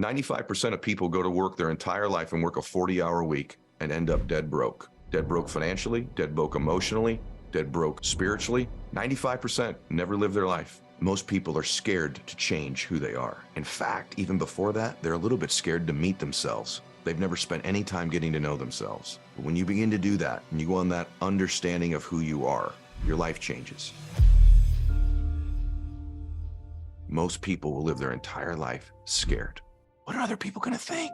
95% of people go to work their entire life and work a 40-hour week and end up dead broke. Dead broke financially, dead broke emotionally, dead broke spiritually. 95% never live their life. Most people are scared to change who they are. In fact, even before that, they're a little bit scared to meet themselves. They've never spent any time getting to know themselves. But when you begin to do that, and you go on that understanding of who you are, your life changes. Most people will live their entire life scared. What are other people gonna think?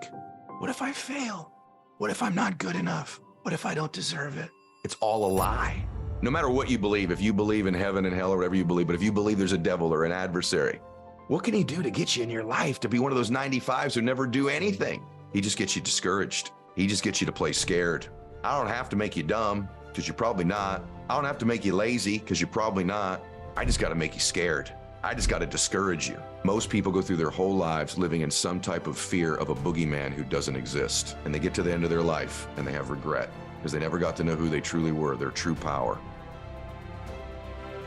What if I fail? What if I'm not good enough? What if I don't deserve it? It's all a lie. No matter what you believe, if you believe in heaven and hell or whatever you believe, but if you believe there's a devil or an adversary, what can he do to get you in your life to be one of those 95s who never do anything? He just gets you discouraged. He just gets you to play scared. I don't have to make you dumb, because you're probably not. I don't have to make you lazy, because you're probably not. I just got to make you scared. I just got to discourage you. Most people go through their whole lives living in some type of fear of a boogeyman who doesn't exist. And they get to the end of their life and they have regret because they never got to know who they truly were, their true power.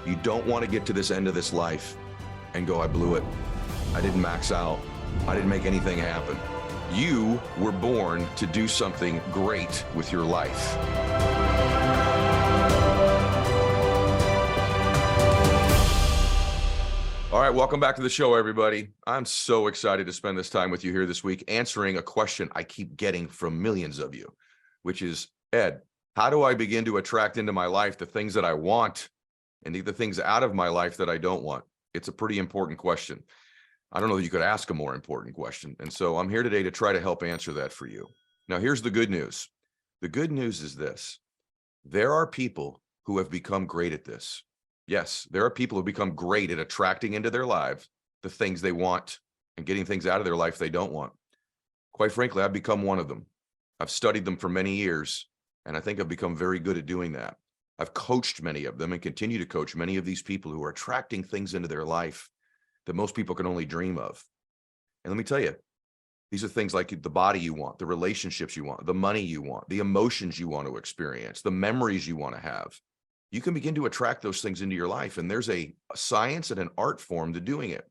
You don't want to get to this end of this life and go, I blew it. I didn't max out. I didn't make anything happen. You were born to do something great with your life. All right, welcome back to the show, everybody. I'm so excited to spend this time with you here this week answering a question I keep getting from millions of you, which is, Ed, how do I begin to attract into my life the things that I want and the things out of my life that I don't want? It's a pretty important question. I don't know that you could ask a more important question. And so I'm here today to try to help answer that for you. Now, here's the good news. The good news is this. There are people who have become great at this. Yes, there are people who become great at attracting into their lives the things they want and getting things out of their life they don't want. Quite frankly, I've become one of them. I've studied them for many years, and I think I've become very good at doing that. I've coached many of them and continue to coach many of these people who are attracting things into their life that most people can only dream of. And let me tell you, these are things like the body you want, the relationships you want, the money you want, the emotions you want to experience, the memories you want to have. You can begin to attract those things into your life, and there's a science and an art form to doing it.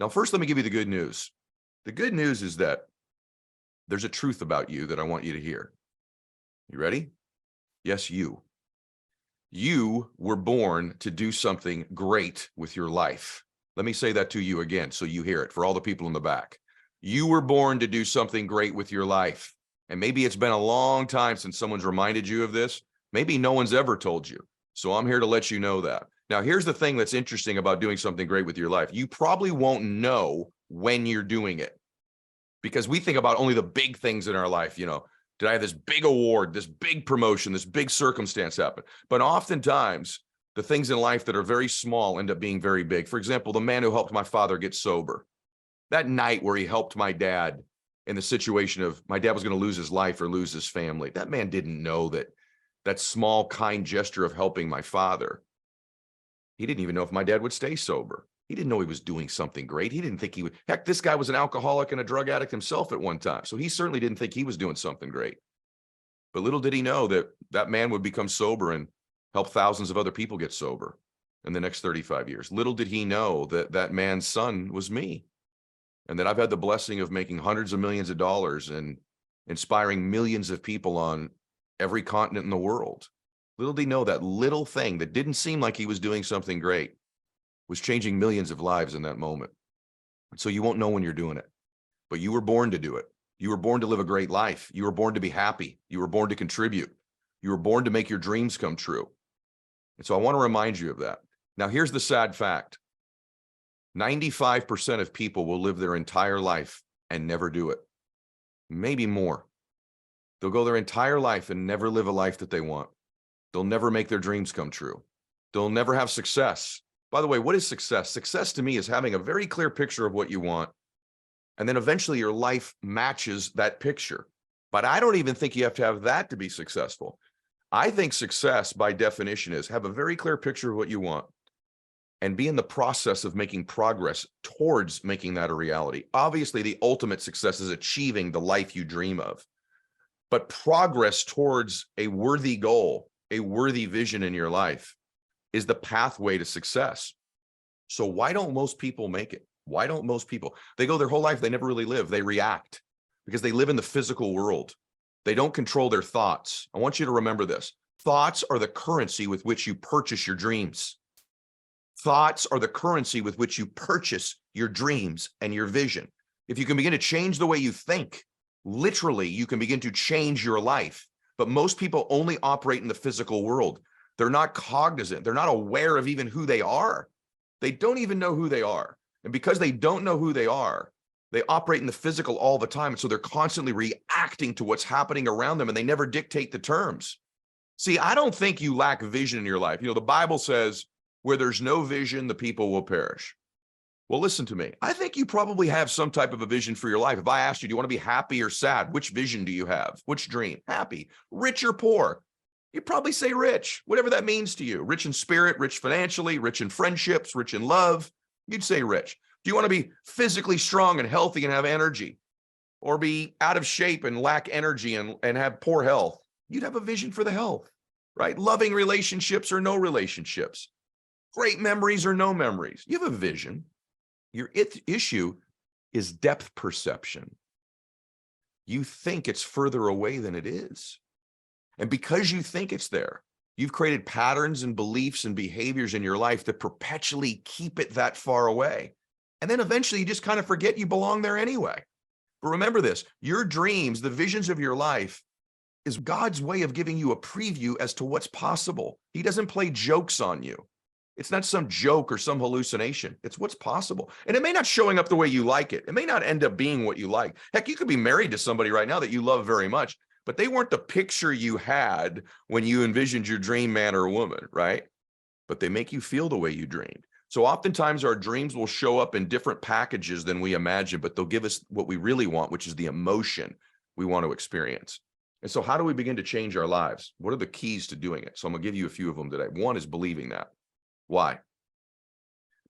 Now, first, let me give you the good news. The good news is that there's a truth about you that I want you to hear. You ready? Yes, you. You were born to do something great with your life. Let me say that to you again so you hear it for all the people in the back. You were born to do something great with your life. And maybe it's been a long time since someone's reminded you of this. Maybe no one's ever told you. So I'm here to let you know that. Now, here's the thing that's interesting about doing something great with your life. You probably won't know when you're doing it because we think about only the big things in our life. You know, did I have this big award, this big promotion, this big circumstance happen? But oftentimes, the things in life that are very small end up being very big. For example, the man who helped my father get sober. That night where he helped my dad in the situation of my dad was going to lose his life or lose his family. That man didn't know that small, kind gesture of helping my father. He didn't even know if my dad would stay sober. He didn't know he was doing something great. He didn't think he would. Heck, this guy was an alcoholic and a drug addict himself at one time. So he certainly didn't think he was doing something great. But little did he know that that man would become sober and help thousands of other people get sober in the next 35 years. Little did he know that that man's son was me, and that I've had the blessing of making hundreds of millions of dollars and inspiring millions of people on every continent in the world. Little did he know that little thing that didn't seem like he was doing something great was changing millions of lives in that moment. So you won't know when you're doing it, but you were born to do it. You were born to live a great life. You were born to be happy. You were born to contribute. You were born to make your dreams come true. And so I want to remind you of that. Now, here's the sad fact. 95% of people will live their entire life and never do it. Maybe more. They'll go their entire life and never live a life that they want. They'll never make their dreams come true. They'll never have success. By the way, what is success? Success to me is having a very clear picture of what you want, and then eventually your life matches that picture. But I don't even think you have to have that to be successful. I think success, by definition, is have a very clear picture of what you want and be in the process of making progress towards making that a reality. Obviously, the ultimate success is achieving the life you dream of. But progress towards a worthy goal, a worthy vision in your life, is the pathway to success. So why don't most people make it? Why don't most people? They go their whole life, they never really live. They react because they live in the physical world. They don't control their thoughts. I want you to remember this. Thoughts are the currency with which you purchase your dreams. Thoughts are the currency with which you purchase your dreams and your vision. If you can begin to change the way you think, literally, you can begin to change your life. But most people only operate in the physical world. They're not cognizant. They're not aware of even who they are. They don't even know who they are. And because they don't know who they are, they operate in the physical all the time. And so they're constantly reacting to what's happening around them, and they never dictate the terms. See, I don't think you lack vision in your life. You know, the Bible says, where there's no vision, the people will perish. Well, listen to me. I think you probably have some type of a vision for your life. If I asked you, do you want to be happy or sad? Which vision do you have? Which dream? Happy, rich or poor? You'd probably say rich, whatever that means to you. Rich in spirit, rich financially, rich in friendships, rich in love. You'd say rich. Do you want to be physically strong and healthy and have energy? Or be out of shape and lack energy and have poor health? You'd have a vision for the health, right? Loving relationships or no relationships. Great memories or no memories. You have a vision. Your issue is depth perception. You think it's further away than it is. And because you think it's there, you've created patterns and beliefs and behaviors in your life that perpetually keep it that far away. And then eventually you just kind of forget you belong there anyway. But remember this, your dreams, the visions of your life, is God's way of giving you a preview as to what's possible. He doesn't play jokes on you. It's not some joke or some hallucination. It's what's possible. And it may not showing up the way you like it. It may not end up being what you like. Heck, you could be married to somebody right now that you love very much, but they weren't the picture you had when you envisioned your dream man or woman, right? But they make you feel the way you dreamed. So oftentimes our dreams will show up in different packages than we imagine, but they'll give us what we really want, which is the emotion we want to experience. And so how do we begin to change our lives? What are the keys to doing it? So I'm going to give you a few of them today. One is believing that. Why?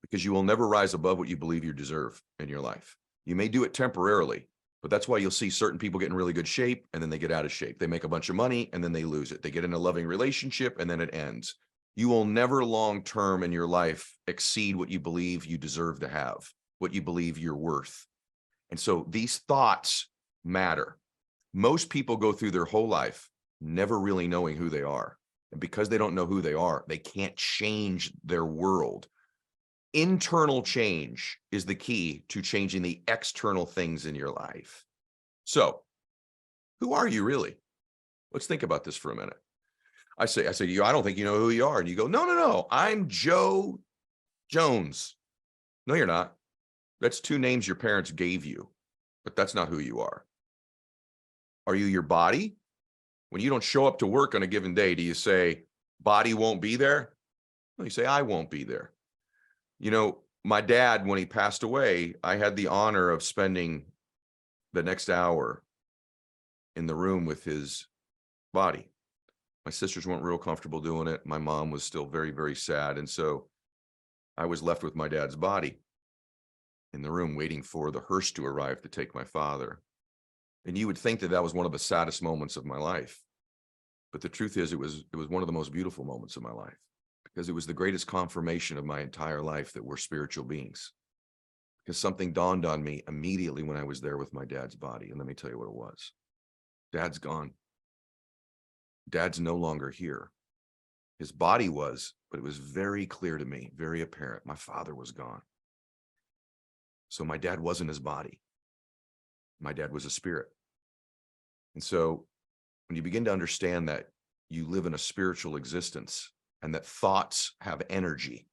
Because you will never rise above what you believe you deserve in your life. You may do it temporarily, but that's why you'll see certain people get in really good shape and then they get out of shape. They make a bunch of money and then they lose it. They get in a loving relationship and then it ends. You will never long-term in your life exceed what you believe you deserve to have, what you believe you're worth. And so these thoughts matter. Most people go through their whole life never really knowing who they are. And because they don't know who they are, they can't change their world. Internal change is the key to changing the external things in your life. So, who are you really? Let's think about this for a minute. I say to you, I don't think you know who you are. And you go, no, I'm Joe Jones. No, you're not. That's two names your parents gave you, but that's not who you are. Are you your body? When you don't show up to work on a given day, do you say, body won't be there? No, you say, I won't be there. You know, my dad, when he passed away, I had the honor of spending the next hour in the room with his body. My sisters weren't real comfortable doing it. My mom was still very, very sad. And so I was left with my dad's body in the room waiting for the hearse to arrive to take my father. And you would think that that was one of the saddest moments of my life. But the truth is, it was one of the most beautiful moments of my life, because it was the greatest confirmation of my entire life that we're spiritual beings. Because something dawned on me immediately when I was there with my dad's body. And let me tell you what it was. Dad's gone. Dad's no longer here. His body was, but it was very clear to me, very apparent. My father was gone. So my dad wasn't his body. My dad was a spirit. And so when you begin to understand that you live in a spiritual existence and that thoughts have energy,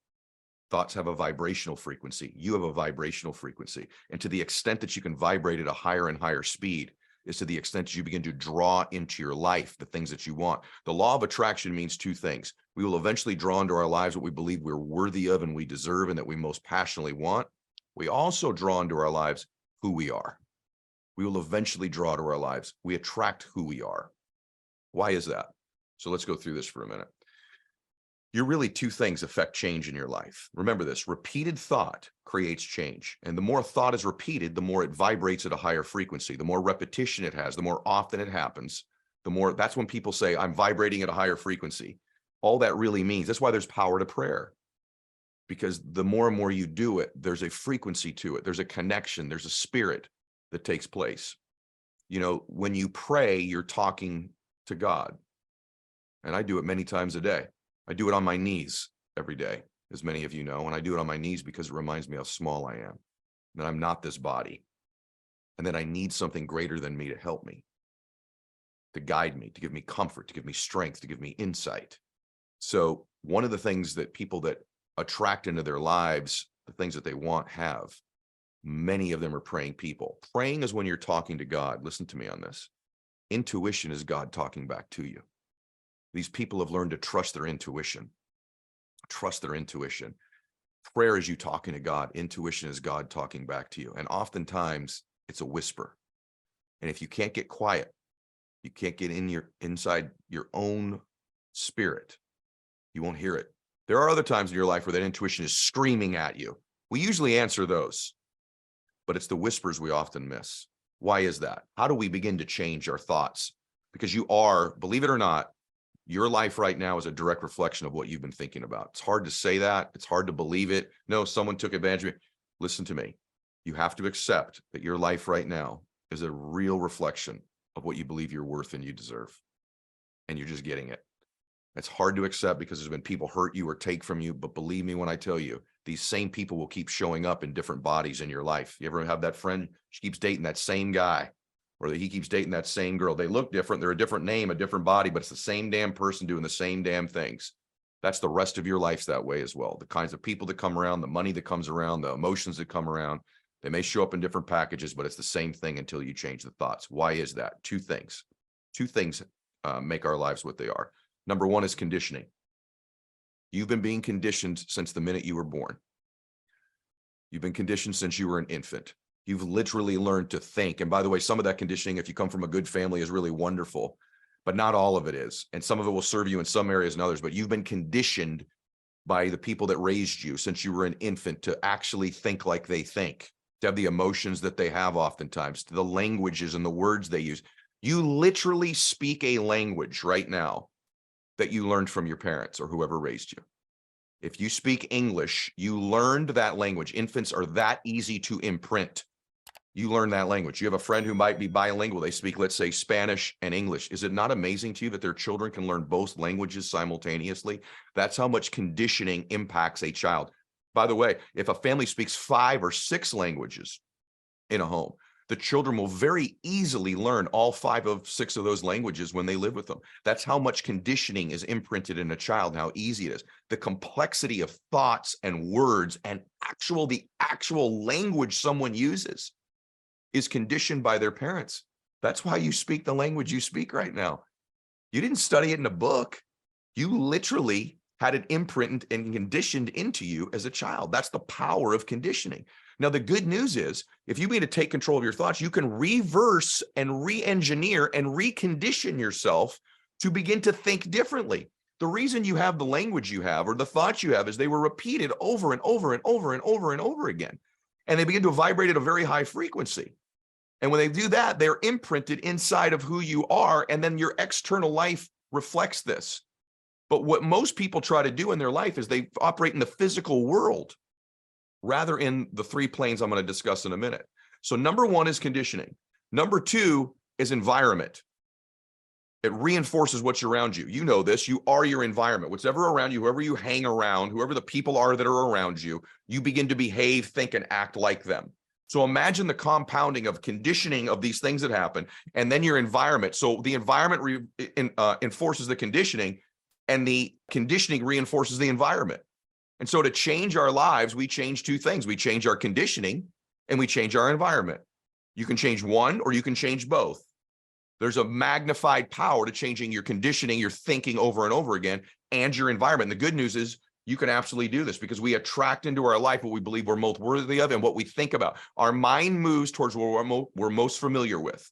thoughts have a vibrational frequency, you have a vibrational frequency. And to the extent that you can vibrate at a higher and higher speed is to the extent that you begin to draw into your life the things that you want. The law of attraction means two things. We will eventually draw into our lives what we believe we're worthy of and we deserve and that we most passionately want. We also draw into our lives who we are. We will eventually draw to our lives. We attract who we are. Why is that? So let's go through this for a minute. You're really two things affect change in your life. Remember this, repeated thought creates change. And the more a thought is repeated, the more it vibrates at a higher frequency. The more repetition it has, the more often it happens, the more, that's when people say, I'm vibrating at a higher frequency. All that really means, that's why there's power to prayer. because the more and more you do it, there's a frequency to it. There's a connection. There's a spirit that takes place. You know, when you pray, you're talking to God. And I do it many times a day. I do it on my knees every day, as many of you know. And I do it on my knees because it reminds me how small I am, that I'm not this body, and that I need something greater than me to help me, to guide me, to give me comfort, to give me strength, to give me insight. So one of the things that people that attract into their lives, the things that they want, have, many of them are praying people. Praying is when you're talking to God. Listen to me on this. Intuition is God talking back to you. These people have learned to trust their intuition. Trust their intuition. Prayer is you talking to God. Intuition is God talking back to you. And oftentimes it's a whisper. And if you can't get quiet, you can't get inside your own spirit, you won't hear it. There are other times in your life where that intuition is screaming at you. We usually answer those, but it's the whispers we often miss. Why is that? How do we begin to change our thoughts? Because you are, believe it or not, your life right now is a direct reflection of what you've been thinking about. It's hard to say that. It's hard to believe it. No, someone took advantage of me. Listen to me. You have to accept that your life right now is a real reflection of what you believe you're worth and you deserve. And you're just getting it. It's hard to accept because there's been people hurt you or take from you. But believe me when I tell you, these same people will keep showing up in different bodies in your life. You ever have that friend? She keeps dating that same guy, or he keeps dating that same girl. They look different. They're a different name, a different body, but it's the same damn person doing the same damn things. That's the rest of your life's that way as well. The kinds of people that come around, the money that comes around, the emotions that come around, they may show up in different packages, but it's the same thing until you change the thoughts. Why is that? Two things make our lives what they are. Number one is conditioning. You've been being conditioned since the minute you were born. You've been conditioned since you were an infant. You've literally learned to think. And by the way, some of that conditioning, if you come from a good family, is really wonderful, but not all of it is. And some of it will serve you in some areas and others, but you've been conditioned by the people that raised you since you were an infant to actually think like they think, to have the emotions that they have oftentimes, to the languages and the words they use. You literally speak a language right now that you learned from your parents or whoever raised you. If you speak English, you learned that language. Infants are that easy to imprint. You learn that language. You have a friend who might be bilingual. They speak, let's say, Spanish and English. Is it not amazing to you that their children can learn both languages simultaneously? That's how much conditioning impacts a child. By the way, if a family speaks 5 or 6 languages in a home, the children will very easily learn all 5 of 6 of those languages when they live with them. That's how much conditioning is imprinted in a child, how easy it is. The complexity of thoughts and words and the actual language someone uses is conditioned by their parents. That's why you speak the language you speak right now. You didn't study it in a book. You literally had it imprinted and conditioned into you as a child. That's the power of conditioning. Now, the good news is, if you begin to take control of your thoughts, you can reverse and re-engineer and recondition yourself to begin to think differently. The reason you have the language you have or the thoughts you have is they were repeated over and over and over and over and over again. And they begin to vibrate at a very high frequency. And when they do that, they're imprinted inside of who you are. And then your external life reflects this. But what most people try to do in their life is they operate in the physical world rather in the 3 planes I'm going to discuss in a minute. So number 1 is conditioning. Number 2 is environment. It reinforces what's around you. You know this. You are your environment. Whatever around you, whoever you hang around, whoever the people are that are around you, you begin to behave, think, and act like them. So imagine the compounding of conditioning of these things that happen, and then your environment. So the environment enforces the conditioning, and the conditioning reinforces the environment. And so to change our lives, we change 2 things. We change our conditioning and we change our environment. You can change one or you can change both. There's a magnified power to changing your conditioning, your thinking over and over again, and your environment. And the good news is you can absolutely do this because we attract into our life what we believe we're most worthy of and what we think about. Our mind moves towards what we're most familiar with.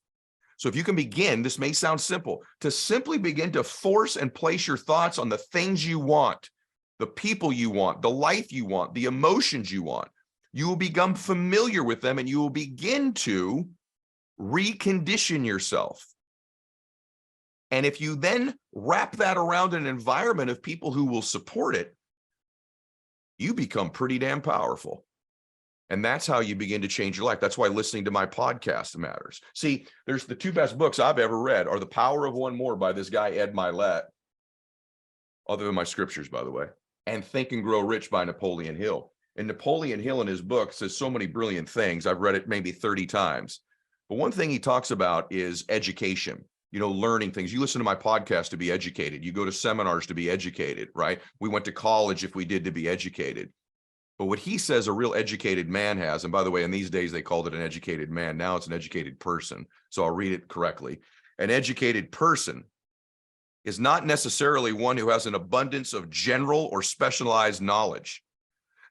So if you can begin, this may sound simple, to simply begin to force and place your thoughts on the things you want, the people you want, the life you want, the emotions you want, you will become familiar with them and you will begin to recondition yourself. And if you then wrap that around an environment of people who will support it, you become pretty damn powerful. And that's how you begin to change your life. That's why listening to my podcast matters. See, there's the two best books I've ever read are The Power of One More by this guy, Ed Mylett, other than my scriptures, by the way, and Think and Grow Rich by Napoleon Hill. And Napoleon Hill in his book says so many brilliant things. I've read it maybe 30 times. But one thing he talks about is education, learning things. You listen to my podcast to be educated. You go to seminars to be educated, right? We went to college if we did to be educated. But what he says a real educated man has, and by the way, in these days, they called it an educated man. Now it's an educated person. So I'll read it correctly. An educated person is not necessarily one who has an abundance of general or specialized knowledge.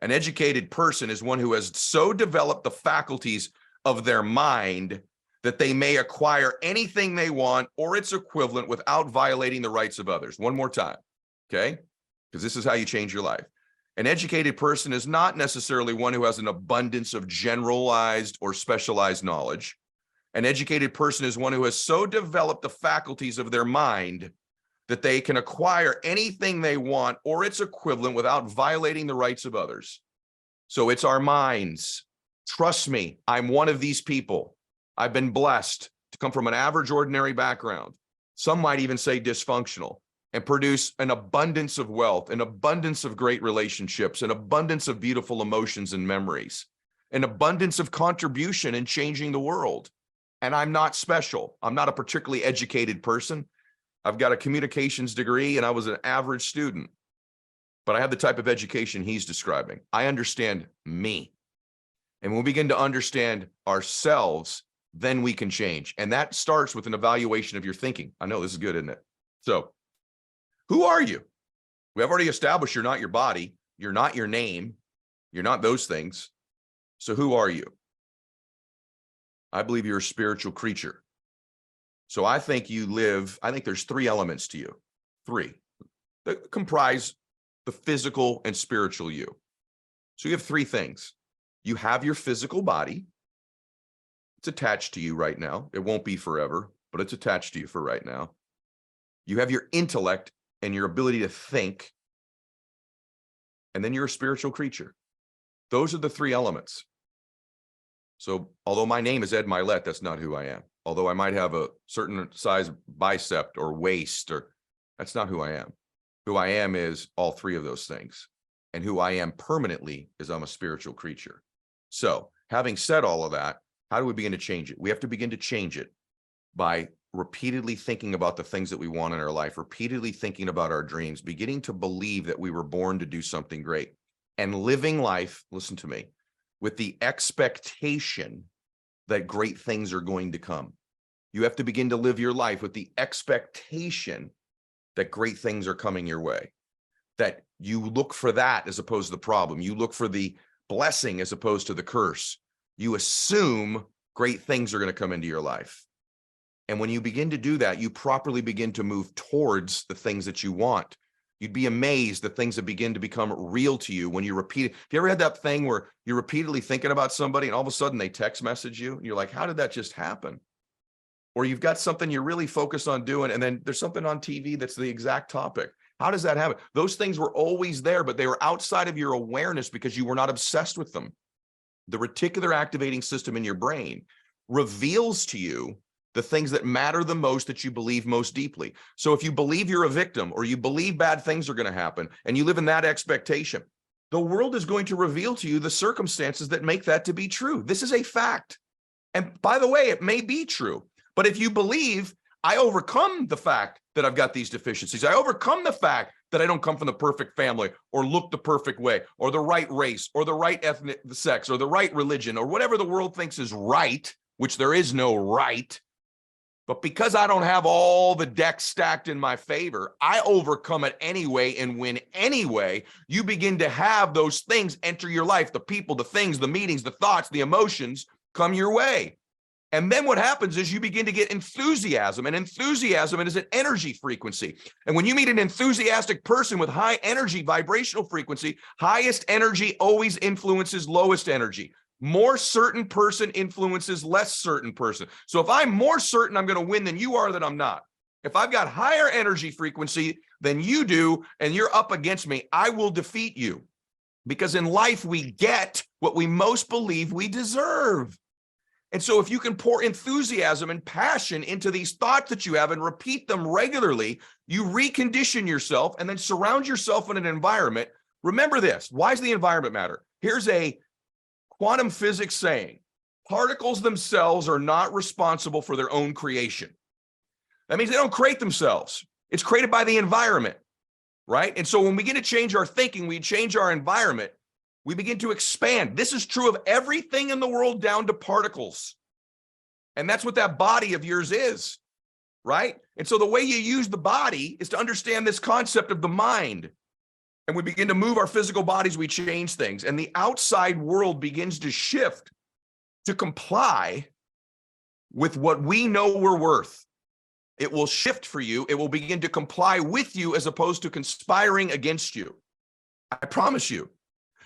An educated person is one who has so developed the faculties of their mind that they may acquire anything they want or its equivalent without violating the rights of others. One more time, okay? Because this is how you change your life. An educated person is not necessarily one who has an abundance of generalized or specialized knowledge. An educated person is one who has so developed the faculties of their mind that they can acquire anything they want or its equivalent without violating the rights of others. So it's our minds. Trust me, I'm one of these people. I've been blessed to come from an average, ordinary background. Some might even say dysfunctional, and produce an abundance of wealth, an abundance of great relationships, an abundance of beautiful emotions and memories, an abundance of contribution in changing the world. And I'm not special. I'm not a particularly educated person. I've got a communications degree and I was an average student, but I have the type of education he's describing. I understand me. And when we begin to understand ourselves, then we can change. And that starts with an evaluation of your thinking. I know this is good, isn't it? So, who are you? We have already established you're not your body. You're not your name. You're not those things. So who are you? I believe you're a spiritual creature. So I think there's three elements to you. Three that comprise the physical and spiritual you. So you have three things. You have your physical body. It's attached to you right now. It won't be forever, but it's attached to you for right now. You have your intellect and your ability to think, and then you're a spiritual creature. Those are the three elements. So although my name is Ed Mylett, that's not who I am. Although I might have a certain size bicep or waist, that's not who I am. Who I am is all three of those things. And who I am permanently is I'm a spiritual creature. So having said all of that, how do we begin to change it? We have to begin to change it by repeatedly thinking about the things that we want in our life, repeatedly thinking about our dreams, beginning to believe that we were born to do something great, and living life, listen to me, with the expectation that great things are going to come. You have to begin to live your life with the expectation that great things are coming your way, that you look for that as opposed to the problem. You look for the blessing as opposed to the curse. You assume great things are going to come into your life. And when you begin to do that, you properly begin to move towards the things that you want. You'd be amazed the things that begin to become real to you when you repeat it. Have you ever had that thing where you're repeatedly thinking about somebody and all of a sudden they text message you and you're like, how did that just happen? Or you've got something you're really focused on doing and then there's something on TV that's the exact topic. How does that happen? Those things were always there, but they were outside of your awareness because you were not obsessed with them. The reticular activating system in your brain reveals to you the things that matter the most that you believe most deeply. So if you believe you're a victim or you believe bad things are going to happen and you live in that expectation, the world is going to reveal to you the circumstances that make that to be true. This is a fact. And by the way, it may be true, but if you believe I overcome the fact that I've got these deficiencies, I overcome the fact that I don't come from the perfect family or look the perfect way or the right race or the right ethnic sex or the right religion or whatever the world thinks is right, which there is no right. But because I don't have all the decks stacked in my favor, I overcome it anyway and win anyway. You begin to have those things enter your life. The people, the things, the meetings, the thoughts, the emotions come your way. And then what happens is you begin to get enthusiasm, and enthusiasm is an energy frequency. And when you meet an enthusiastic person with high energy vibrational frequency, highest energy always influences lowest energy. More certain person influences less certain person. So if I'm more certain I'm going to win than you are, then I'm not. If I've got higher energy frequency than you do, and you're up against me, I will defeat you. Because in life, we get what we most believe we deserve. And so if you can pour enthusiasm and passion into these thoughts that you have and repeat them regularly, you recondition yourself and then surround yourself in an environment. Remember this. Why does the environment matter? Here's a quantum physics saying, particles themselves are not responsible for their own creation. That means they don't create themselves. It's created by the environment, right? And so when we begin to change our thinking, we change our environment, we begin to expand. This is true of everything in the world down to particles. And that's what that body of yours is, right? And so the way you use the body is to understand this concept of the mind. And we begin to move our physical bodies, we change things. And the outside world begins to shift to comply with what we know we're worth. It will shift for you. It will begin to comply with you as opposed to conspiring against you. I promise you.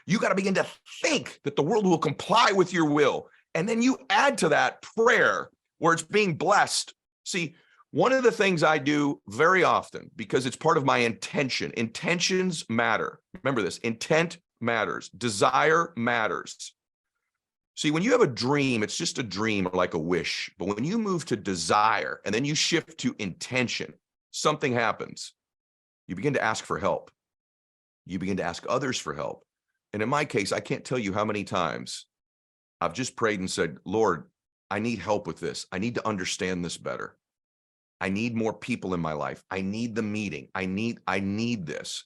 You got to begin to think that the world will comply with your will. And then you add to that prayer where it's being blessed. See, one of the things I do very often, because it's part of my intention, intentions matter. Remember this, intent matters. Desire matters. See, when you have a dream, it's just a dream or like a wish. But when you move to desire and then you shift to intention, something happens. You begin to ask for help. You begin to ask others for help. And in my case, I can't tell you how many times I've just prayed and said, Lord, I need help with this. I need to understand this better. I need more people in my life. I need the meeting. I need this.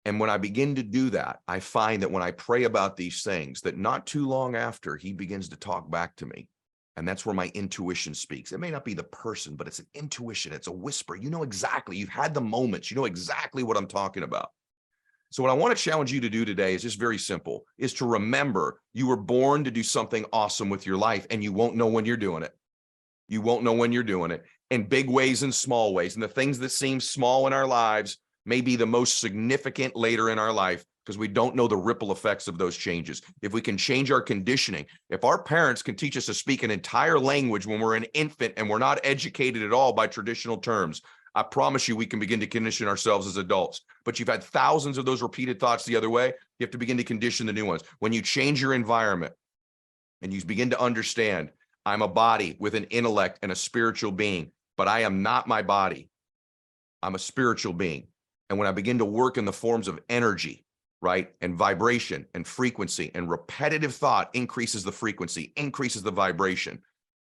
And when I begin to do that, I find that when I pray about these things, that not too long after, he begins to talk back to me. And that's where my intuition speaks. It may not be the person, but it's an intuition. It's a whisper. You know exactly. You've had the moments. You know exactly what I'm talking about. So what I want to challenge you to do today is just very simple, is to remember you were born to do something awesome with your life, and you won't know when you're doing it. You won't know when you're doing it, in big ways and small ways. And the things that seem small in our lives may be the most significant later in our life because we don't know the ripple effects of those changes. If we can change our conditioning, if our parents can teach us to speak an entire language when we're an infant and we're not educated at all by traditional terms, I promise you we can begin to condition ourselves as adults. But you've had thousands of those repeated thoughts the other way. You have to begin to condition the new ones. When you change your environment and you begin to understand, I'm a body with an intellect and a spiritual being, but I am not my body. I'm a spiritual being. And when I begin to work in the forms of energy, right, and vibration and frequency, and repetitive thought increases the frequency, increases the vibration,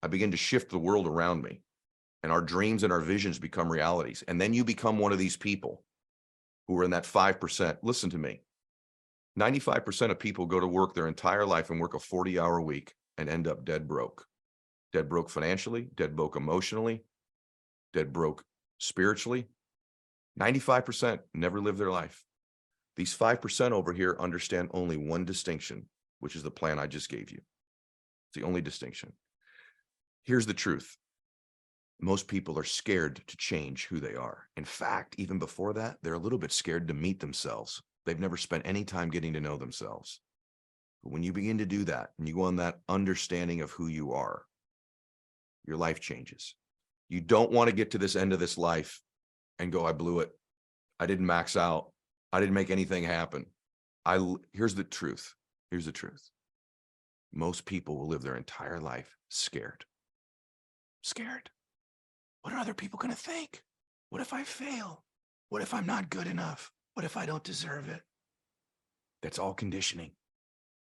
I begin to shift the world around me. And our dreams and our visions become realities. And then you become one of these people who are in that 5%. Listen to me. 95% of people go to work their entire life and work a 40-hour week and end up dead broke. Dead broke financially, dead broke emotionally, dead broke spiritually. 95% never live their life. These 5% over here understand only one distinction, which is the plan I just gave you. It's the only distinction. Here's the truth. Most people are scared to change who they are. In fact, even before that, they're a little bit scared to meet themselves. They've never spent any time getting to know themselves. But when you begin to do that and you go on that understanding of who you are, your life changes. You don't want to get to this end of this life and go, I blew it. I didn't max out. I didn't make anything happen. Here's the truth. Here's the truth. Most people will live their entire life scared. Scared. What are other people going to think? What if I fail? What if I'm not good enough? What if I don't deserve it? That's all conditioning.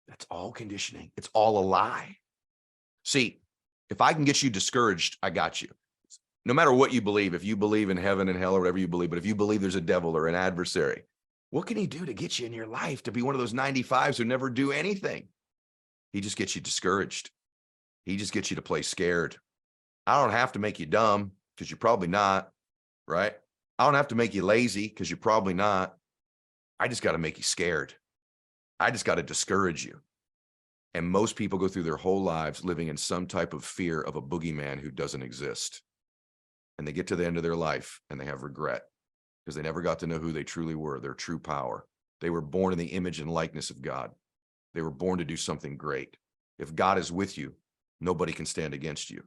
That's all conditioning. It's all a lie. See, if I can get you discouraged, I got you. No matter what you believe, if you believe in heaven and hell or whatever you believe, but if you believe there's a devil or an adversary, what can he do to get you in your life to be one of those 95s who never do anything? He just gets you discouraged. He just gets you to play scared. I don't have to make you dumb because you're probably not, right? I don't have to make you lazy because you're probably not. I just got to make you scared. I just got to discourage you. And most people go through their whole lives living in some type of fear of a boogeyman who doesn't exist. And they get to the end of their life and they have regret because they never got to know who they truly were, their true power. They were born in the image and likeness of God. They were born to do something great. If God is with you, nobody can stand against you.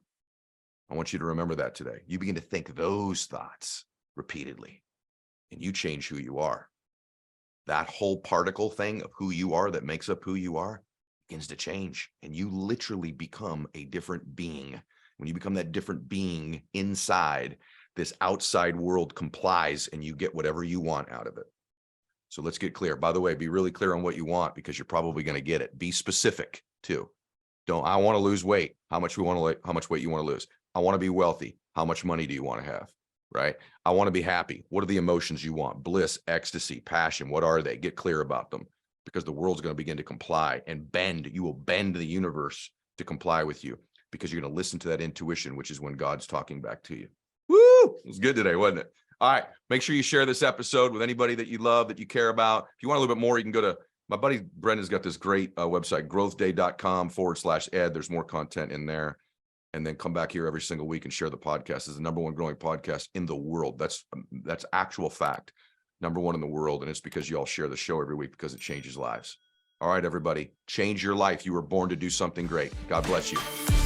I want you to remember that today. You begin to think those thoughts repeatedly, and you change who you are. that whole particle thing of who you are that makes up who you are begins to change. And you literally become a different being. When you become that different being inside, this outside world complies and you get whatever you want out of it. So let's get clear. By the way, be really clear on what you want, because you're probably going to get it. Be specific too. I want to lose weight. How much weight you want to lose? I want to be wealthy. How much money do you want to have? Right? I want to be happy. What are the emotions you want? Bliss, ecstasy, passion. What are they? Get clear about them, because the world's going to begin to comply and bend. You will bend the universe to comply with you, because you're going to listen to that intuition, which is when God's talking back to you. Woo! It was good today, wasn't it? All right. Make sure you share this episode with anybody that you love, that you care about. If you want a little bit more, you can go to my buddy Brendan's got this great website, growthday.com/Ed. There's more content in there. And then come back here every single week and share the podcast. It's the #1 growing podcast in the world. That's actual fact. #1 in the world. And it's because you all share the show every week, because it changes lives. All right, everybody, change your life. You were born to do something great. God bless you.